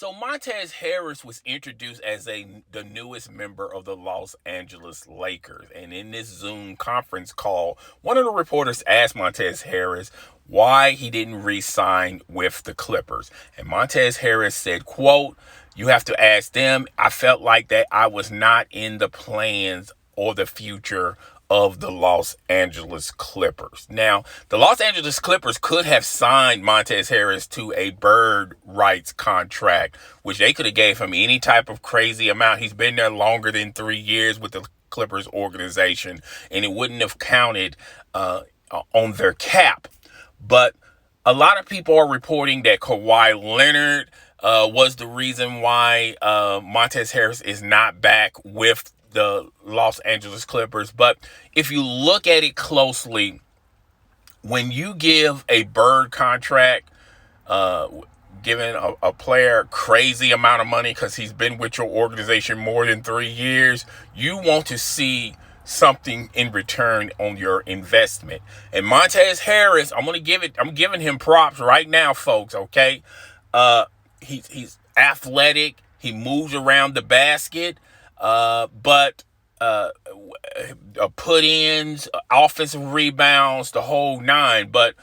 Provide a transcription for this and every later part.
So Montrezl Harrell was introduced as the newest member of the Los Angeles Lakers. And in this Zoom conference call, one of the reporters asked Montrezl Harrell why he didn't re-sign with the Clippers. And Montrezl Harrell said, quote, "You have to ask them. I felt like that I was not in the plans or the future of the Los Angeles Clippers." Now, the Los Angeles Clippers could have signed Montrezl Harrell to a bird rights contract, which they could have gave him any type of crazy amount. He's been there longer than 3 years with the Clippers organization, and it wouldn't have counted on their cap. But a lot of people are reporting that Kawhi Leonard was the reason why Montrezl Harrell is not back with the Los Angeles Clippers. But if you look at it closely, when you give a bird contract, giving a player crazy amount of money because he's been with your organization more than 3 years, you want to see something in return on your investment. And Montrezl Harrell, I'm giving him props right now, folks. Okay, he's athletic. He moves around the basket. But put-ins, offensive rebounds, the whole nine. But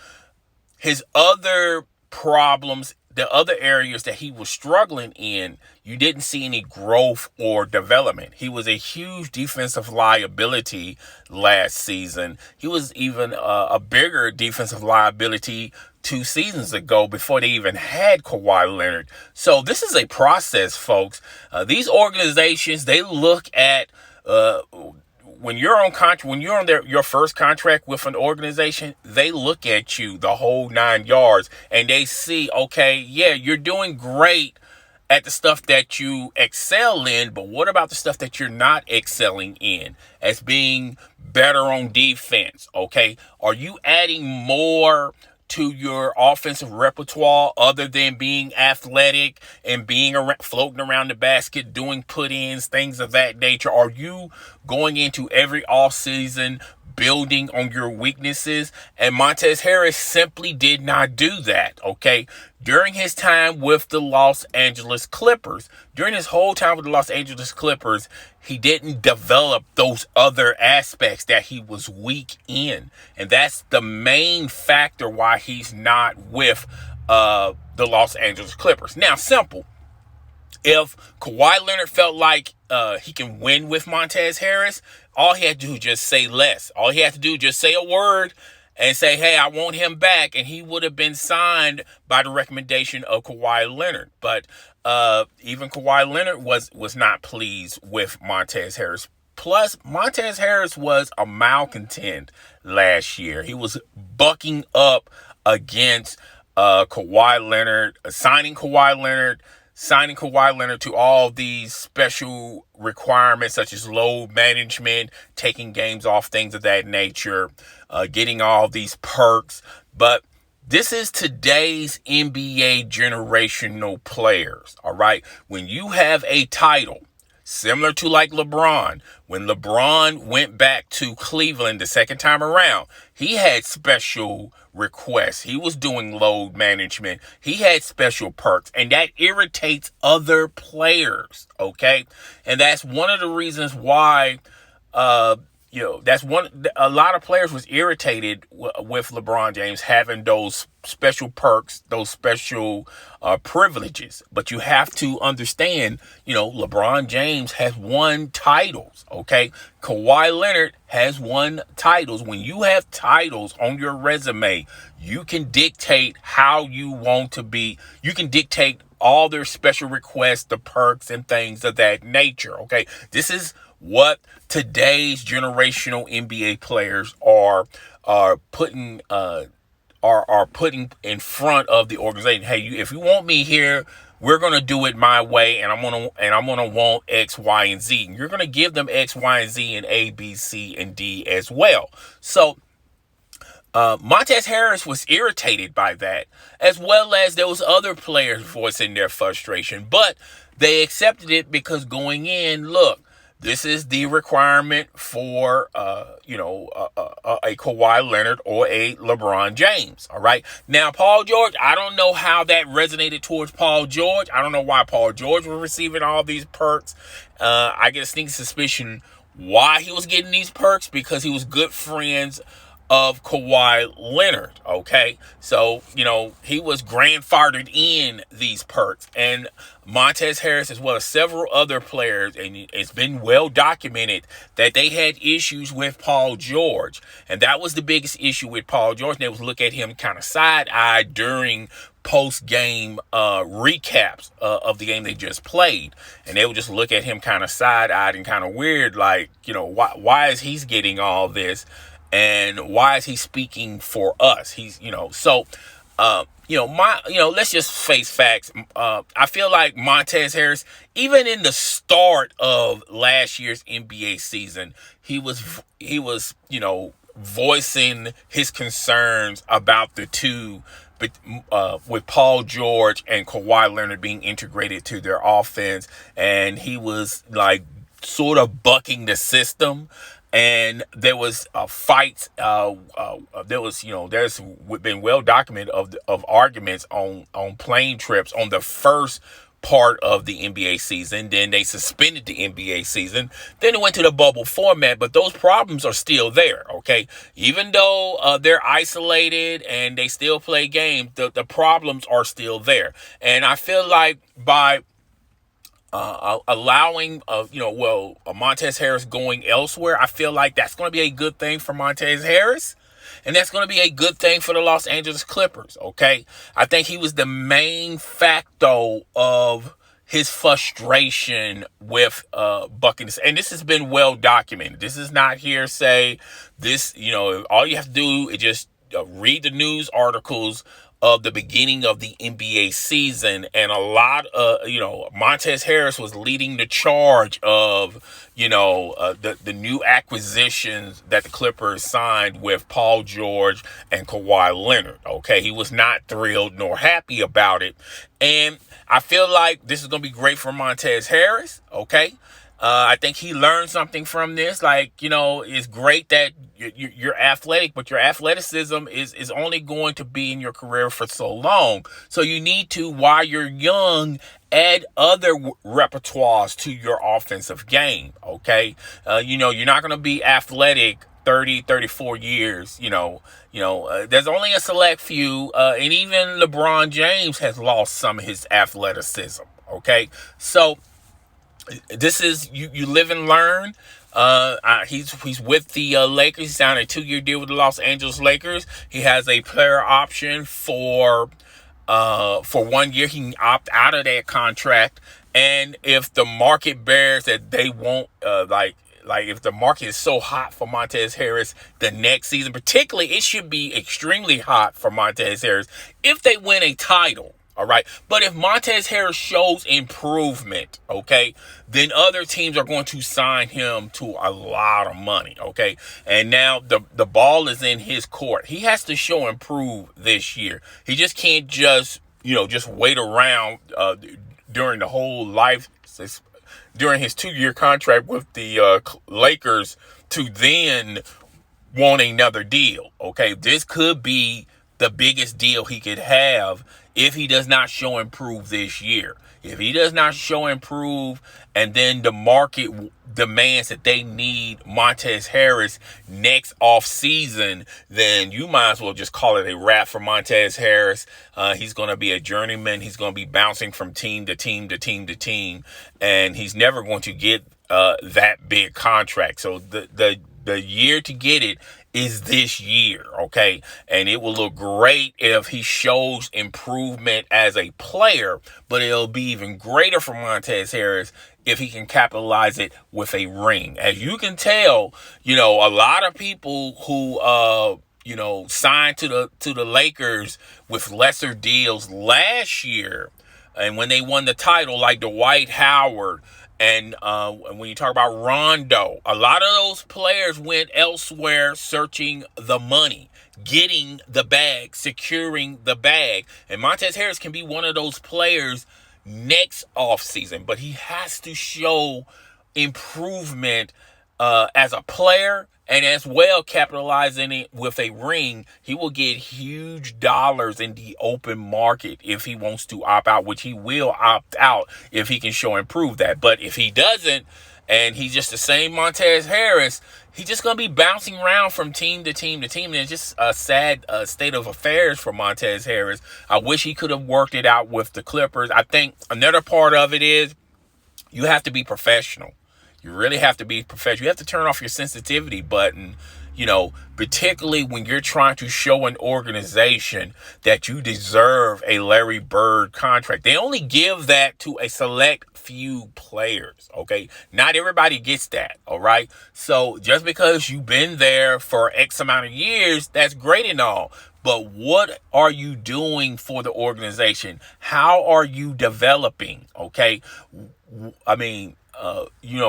his other problems, the other areas that he was struggling in, you didn't see any growth or development. He was a huge defensive liability last season. He was even a bigger defensive liability 2 seasons ago before they even had Kawhi Leonard. So this is a process, folks. These organizations, they look at when you're on your first contract with an organization, they look at you the whole 9 yards and they see, okay, yeah, you're doing great at the stuff that you excel in, but what about the stuff that you're not excelling in as being better on defense? Okay, are you adding more to your offensive repertoire other than being athletic and being floating around the basket, doing put-ins, things of that nature? Are you going into every offseason building on your weaknesses? And Montrezl Harrell simply did not do that, okay? During his time with the Los Angeles Clippers, during his whole time with the Los Angeles Clippers, he didn't develop those other aspects that he was weak in. And that's the main factor why he's not with the Los Angeles Clippers. Now, simple. If Kawhi Leonard felt like he can win with Montrezl Harrell, all he had to do was just say less. All he had to do was just say a word and say, hey, I want him back, and he would have been signed by the recommendation of Kawhi Leonard. But even Kawhi Leonard was not pleased with Montrezl Harrell. Plus, Montrezl Harrell was a malcontent last year. He was bucking up against Kawhi Leonard, signing Kawhi Leonard to all these special requirements such as load management, taking games off, things of that nature, getting all these perks. But this is today's NBA generational players, all right? When you have a title, similar to like LeBron, when LeBron went back to Cleveland the second time around, he had special requests. He was doing load management. He had special perks, and that irritates other players, okay? And that's one of the reasons why a lot of players was irritated with LeBron James having those special perks, those special privileges. But you have to understand, LeBron James has won titles, okay? Kawhi Leonard has won titles. When you have titles on your resume, you can dictate how you want to be. You can dictate all their special requests, the perks, and things of that nature, okay? This is what today's generational NBA players are putting in front of the organization. Hey, if you want me here, we're gonna do it my way, and I'm gonna want X, Y, and Z. And you're gonna give them X, Y, and Z, and A, B, C, and D as well. So Montrezl Harrell was irritated by that, as well as there was other players voicing their frustration, but they accepted it because going in, look, This is the requirement for, a Kawhi Leonard or a LeBron James. All right. Now, Paul George, I don't know how that resonated towards Paul George. I don't know why Paul George was receiving all these perks. I get a sneaking suspicion why he was getting these perks, because he was good friends of Kawhi Leonard, okay? So, he was grandfathered in these perks. And Montrezl Harrell, as well as several other players, and it's been well documented that they had issues with Paul George. And that was the biggest issue with Paul George. And they would look at him kind of side-eyed during post-game recaps of the game they just played. And they would just look at him kind of side-eyed and kind of weird, like, why is he getting all this? And why is he speaking for us? He's, let's just face facts. I feel like Montrezl Harrell, even in the start of last year's NBA season, he was, voicing his concerns about the two, with Paul George and Kawhi Leonard being integrated to their offense. And he was like sort of bucking the system. And there was fights. There's been well documented of arguments on plane trips on the first part of the NBA season. Then they suspended the NBA season. Then it went to the bubble format. But those problems are still there. Okay, even though they're isolated and they still play games, the problems are still there. And I feel like by allowing Montrezl Harrell going elsewhere, I feel like that's going to be a good thing for Montrezl Harrell, and that's going to be a good thing for the Los Angeles Clippers. Okay, I think he was the main factor of his frustration with bucking this, and this has been well documented. This is not hearsay. This, all you have to do is just read the news articles of the beginning of the NBA season, and a lot of, Montrezl Harrell was leading the charge of, the new acquisitions that the Clippers signed with Paul George and Kawhi Leonard. Okay, he was not thrilled nor happy about it, and I feel like this is going to be great for Montrezl Harrell. Okay. I think he learned something from this. Like, it's great that you're athletic, but your athleticism is only going to be in your career for so long. So you need to, while you're young, add other repertoires to your offensive game. Okay. You're not going to be athletic 30, 34 years, there's only a select few, and even LeBron James has lost some of his athleticism. Okay. So this is, you live and learn. He's with the Lakers. He signed a 2-year deal with the Los Angeles Lakers. He has a player option for 1 year. He can opt out of that contract. And if the market bears that they won't, like if the market is so hot for Montrezl Harrell the next season, particularly, it should be extremely hot for Montrezl Harrell if they win a title. All right. But if Montrezl Harrell shows improvement, okay, then other teams are going to sign him to a lot of money. Okay. And now the ball is in his court. He has to show improve this year. He just can't just wait around during the whole life, during his 2-year contract with the Lakers, to then want another deal. Okay. This could be the biggest deal he could have if he does not show improve this year. If he does not show improve, and then the market demands that they need Montrezl Harrell next off season, then you might as well just call it a wrap for Montrezl Harrell. He's going to be a journeyman. He's going to be bouncing from team to team to team to team, and he's never going to get that big contract. So the year to get it is this year, okay? And it will look great if he shows improvement as a player, but it'll be even greater for Montrezl Harrell if he can capitalize it with a ring. As you can tell, a lot of people who signed to the Lakers with lesser deals last year, and when they won the title, like Dwight Howard, and when you talk about Rondo, a lot of those players went elsewhere searching the money, getting the bag, securing the bag. And Montrezl Harrell can be one of those players next offseason, but he has to show improvement as a player, and as well capitalizing it with a ring. He will get huge dollars in the open market if he wants to opt out, which he will opt out if he can show and prove that. But if he doesn't, and he's just the same Montrezl Harrell, he's just going to be bouncing around from team to team to team. And it's just a sad state of affairs for Montrezl Harrell. I wish he could have worked it out with the Clippers. I think another part of it is you have to be professional. You really have to be professional. You have to turn off your sensitivity button, particularly when you're trying to show an organization that you deserve a Larry Bird contract. They only give that to a select few players, okay? Not everybody gets that, all right? So just because you've been there for X amount of years, that's great and all. But what are you doing for the organization? How are you developing, okay? I mean,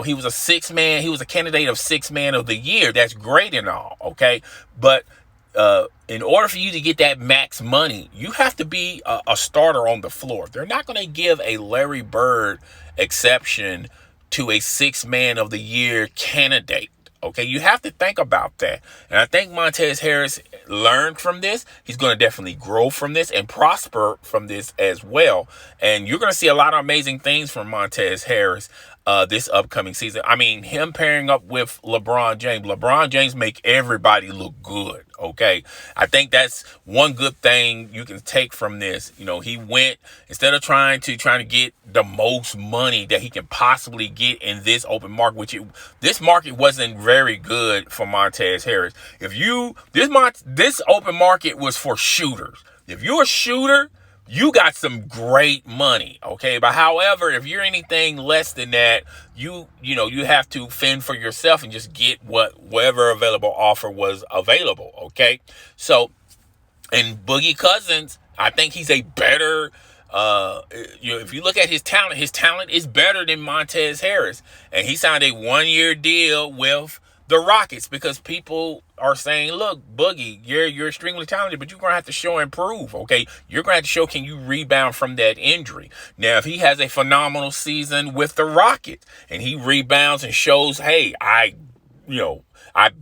he was a six-man. He was a candidate of six-man of the year. That's great and all, okay? But in order for you to get that max money, you have to be a starter on the floor. They're not going to give a Larry Bird exception to a six-man of the year candidate. Okay, you have to think about that. And I think Montrezl Harrell learned from this. He's going to definitely grow from this and prosper from this as well. And you're going to see a lot of amazing things from Montrezl Harrell this upcoming season. I mean, him pairing up with LeBron James. LeBron James make everybody look good, okay? I think that's one good thing you can take from this. He went, instead of trying to get the most money that he can possibly get in this open market, this market wasn't very good for Montrezl Harrell. This open market was for shooters. If you're a shooter, you got some great money, okay? But however, if you're anything less than that, you have to fend for yourself and just get whatever available offer was available, okay? So, and Boogie Cousins, I think he's a better, if you look at his talent is better than Montrezl Harrell. And he signed a 1-year deal with the Rockets because people are saying, look, Boogie, you're extremely talented, but you're going to have to show and prove, okay? You're going to have to show, can you rebound from that injury? Now, if he has a phenomenal season with the Rockets and he rebounds and shows, hey, I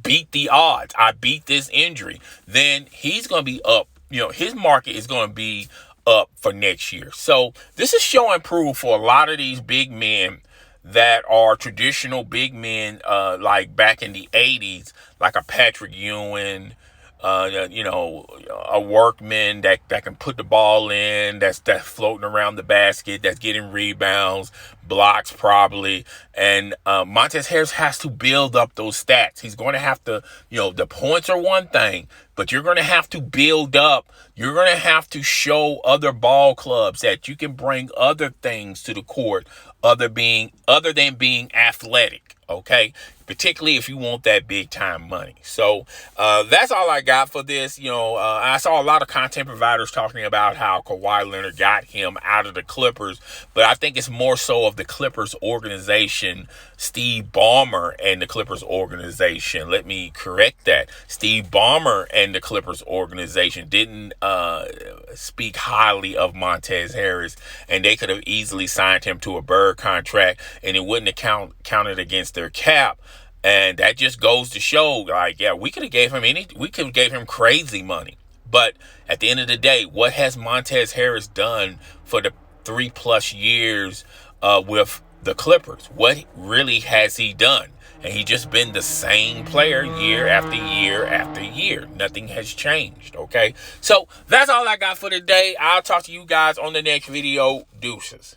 beat the odds, I beat this injury, then he's going to be up. His market is going to be up for next year. So this is show and prove for a lot of these big men that are traditional big men, like back in the 80s, like a Patrick Ewing, a workman that can put the ball in, that's floating around the basket, that's getting rebounds, blocks probably. And Montrezl Harrell has to build up those stats. He's going to have to, the points are one thing, but you're going to have to build up. You're going to have to show other ball clubs that you can bring other things to the court other than being athletic, okay? Particularly if you want that big time money. So that's all I got for this. I saw a lot of content providers talking about how Kawhi Leonard got him out of the Clippers, but I think it's more so of the Clippers organization, Steve Ballmer and the Clippers organization. Let me correct that. Steve Ballmer and the Clippers organization didn't speak highly of Montrezl Harrell, and they could have easily signed him to a Bird contract, and it wouldn't have counted against their cap. And that just goes to show, we could have gave him crazy money. But at the end of the day, what has Montrezl Harrell done for the 3+ years with the Clippers? What really has he done? And he just been the same player year after year after year. Nothing has changed, okay? So that's all I got for today. I'll talk to you guys on the next video. Deuces.